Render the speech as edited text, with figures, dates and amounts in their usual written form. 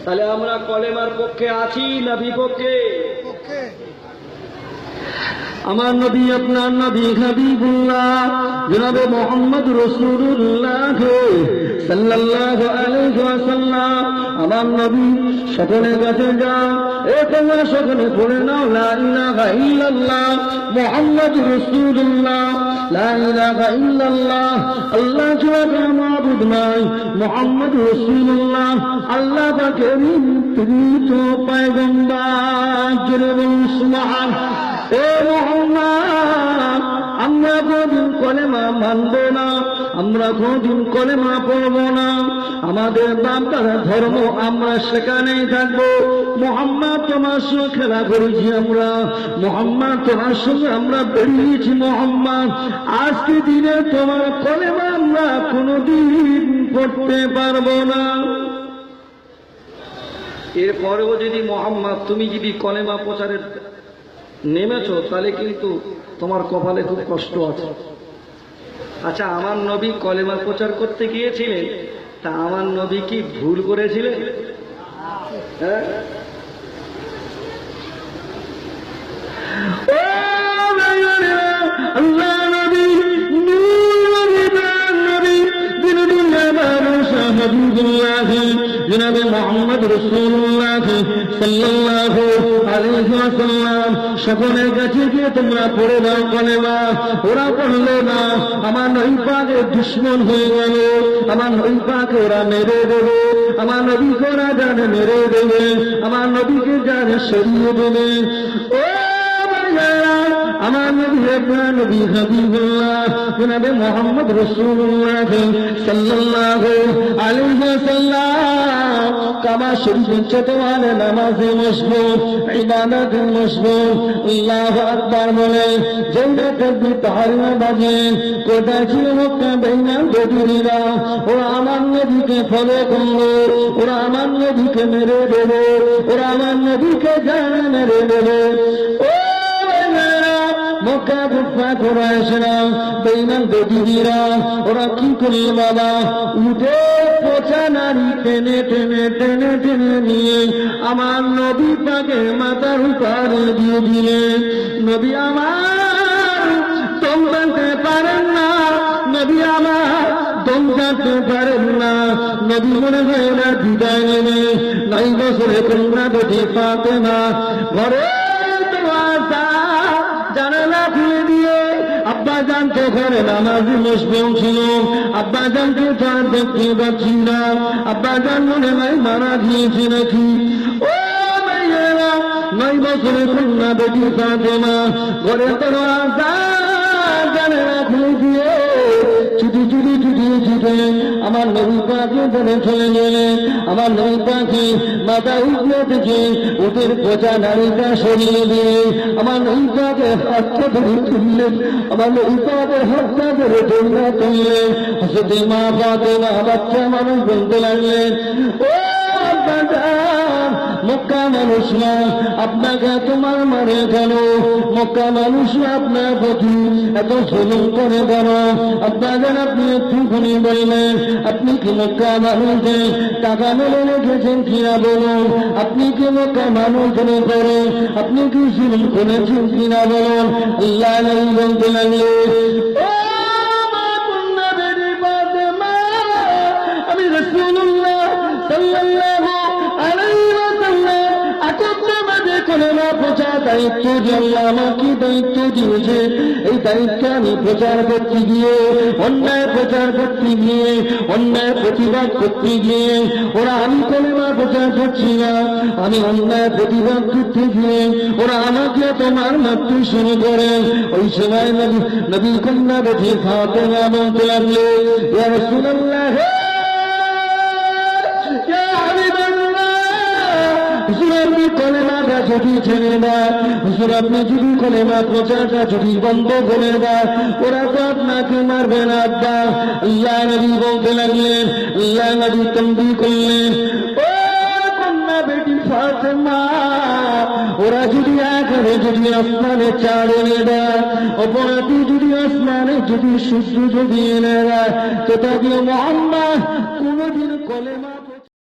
তাহলে আমরা কলেমার পক্ষে আছি না বিপক্ষে? আমার নবী আপনার নবী হাবিবুল্লাহ জনাবে মুহাম্মদ রাসূলুল্লাহ সাল্লাল্লাহু আলাইহি ওয়াসাল্লাম আমার নবী সকলের কাছে যাও, এ তোমরা সকলে পড়ে নাও লা ইলাহা ইল্লাল্লাহ মুহাম্মাদুর রাসূলুল্লাহ, লা ইলাহা ইল্লাল্লাহ আল্লাহ ছাড়া কোনো মাবুদ নাই, মুহাম্মাদুর রাসূলুল্লাহ আল্লাহ পাকের প্রেরিত পয়গম্বর। জোরে বলুন সুবহানাল্লাহ। এ মুহাম্মদ, আমরা কোনদিন কলেমা মানব না, আমরা কোনদিন কলেমা পড়ব না, আমাদের বাপদাদা ধর্ম আমরা সেখানেই থাকবো। মুহাম্মদ তোমার সঙ্গে খেলা করেছি আমরা, মুহাম্মদ তোমার সঙ্গে আমরা বেরিয়েছি মুহাম্মদ, আজকে দিনে তোমার কলেমা আমরা কোনদিন পড়তে পারবো না। এরপরেও যদি মুহাম্মদ তুমি যদি কলেমা প্রচারের নেমেছ তাহলে কিন্তু তোমার কপালে খুব কষ্ট আছে। আচ্ছা, আমার নবী কলেমা প্রচার করতে গিয়েছিলেন, তা আমার নবী কি ভুল করেছিলেন? হ্যাঁ, আল্লাহ নবী জনাবে মুহাম্মদ রাসূলুল্লাহ সাল্লাল্লাহু আলাইহি ওয়াসাল্লাম সকলের কাছে গিয়ে তোমরা পড়ে দাও কলেমা। ওরা পড়লো না, আমার নবী পাকের দুশমন হয়ে গেল, আমার নবী পাকে ওরা মেরে দেবে, আমার নবীকে ওরা জানে মেরে দেবে, আমার নবীকে জানে সরিয়ে দেবে। ও আমার নবী আপনার নবী হাবিবুল্লাহ জনাবে মুহাম্মদ রাসূলুল্লাহ সাল্লাল্লাহু আলাইহি ওয়াসাল্লাম কাবা শরীফে চতওয়ালে নামাজে মশগুল, ইবাদতে মশগুল, আল্লাহু আকবার বলে যেই তাকবীর তাহরিমা বাজে, কোথায় ছিল মক্কা বাইনা বদরিরা, ওরা আমার নবীকে ফলো করলো, ওরা আমার নবীকে মেরে দেবে, ওরা আমার নবীকে জানে মেরে দেবে। মক্কা কুফা কুরাইশরা বেঈমান বেদুইরা ওরা কি করল বাবা, উঠে পচা নারী টেনে টেনে টেনে টেনে নিয়ে আমার নবী পাকে মাথার উপরে দিয়ে দিলেন। নবী আমার দম টানতে পারেন না, নবী আমার দম টানতে পারেন না, নবী মনে হয় না বিদায় নেবে। 9 বছরে কন্যা বেটি ফাতেমা ঘরে জানালা খুলে দিয়ে আব্বা জান তো ঘরে নামাজি মশগুল ছিল, আব্বা জানকে তো আর দেখতে পাচ্ছি না, আব্বা জান মনে হয় মারা গিয়েছে নাকি। ও ভাইয়েরা, 9 বছরের কন্যা বেটি ফাতেমা ঘরে তো জানালা খুলে দিয়ে ছুটি ছুটি ছুটি ছুটে আমার নবী পাকে বলে চলে গেলেন। আমার নবী পাকে মাথা উঠলে থেকে ওদের পচা নারীটা সরিয়ে দিয়ে আমার নবী পাকে হাতটা ধরে তুললেন, আমার নবী পাকে হাতটা ধরে দৌড়া তুললেন। হযরত মা ফাতেমা বাচ্চা মানুষ বলতে লাগলেন, ও মক্কা মানুষ না আপনাকে তোমার মারে কেন, মক্কা মানুষ না আপনার প্রতি এত জুলুম করে কেন? আব্বা জান আপনি একটুখানি বললেন, আপনি কি মক্কা মানুষকে টাকা মেলে রেখেছেন কিনা বলুন, আপনি কি মক্কা মানুষ ধরে করে আপনি কি জুলুম করেছেন কিনা বলুন। আল্লাহ নবী বলতে লাগলেন, আমি রাসূলুল্লাহ সাল্লাল্লাহু আলাইহি ওয়াসাল্লাম আকবরে কলেমা প্রচার দায়িত্ব দিয়ে আল্লাহ আমাকে দায়িত্ব দিয়েছে, এই দায়িত্ব আমি প্রচার করতে গিয়ে অন্যায় প্রচার করতে গিয়ে অন্যায় প্রতিবাদ করতে গিয়ে ওরা আমি কলেমা প্রচার করছি না, আমি অন্যায় প্রতিবাদ করতে গিয়ে ওরা আমাকে তোমার মারতে শুরু করে। ওই সময় নবী কন্যা বেটি ফাতেমা বলতে লাগলো, ইয়া রাসূলুল্লাহ, আপনি কলেমাটা যদি ছেড়ে দেয়, হুজুর আপনি যদি কলেমা প্রচারটা যদি বন্ধ করে দেয়, ওরা তো আপনাকে মারবে না। আব্বা আল্লাহ নবী বলতে লাগলেন, আল্লাহ নবী তম্বি করলেন, ও কন্যা বেটি ফাতেমা, ওরা যদি আকারে যদি আসমানে চাঁদ এনে দেয়, অপরাধী যদি আসমানে যদি সূর্য যদি এনে দেয়, তো তাকে মুহাম্মদ কোনদিন কলেমা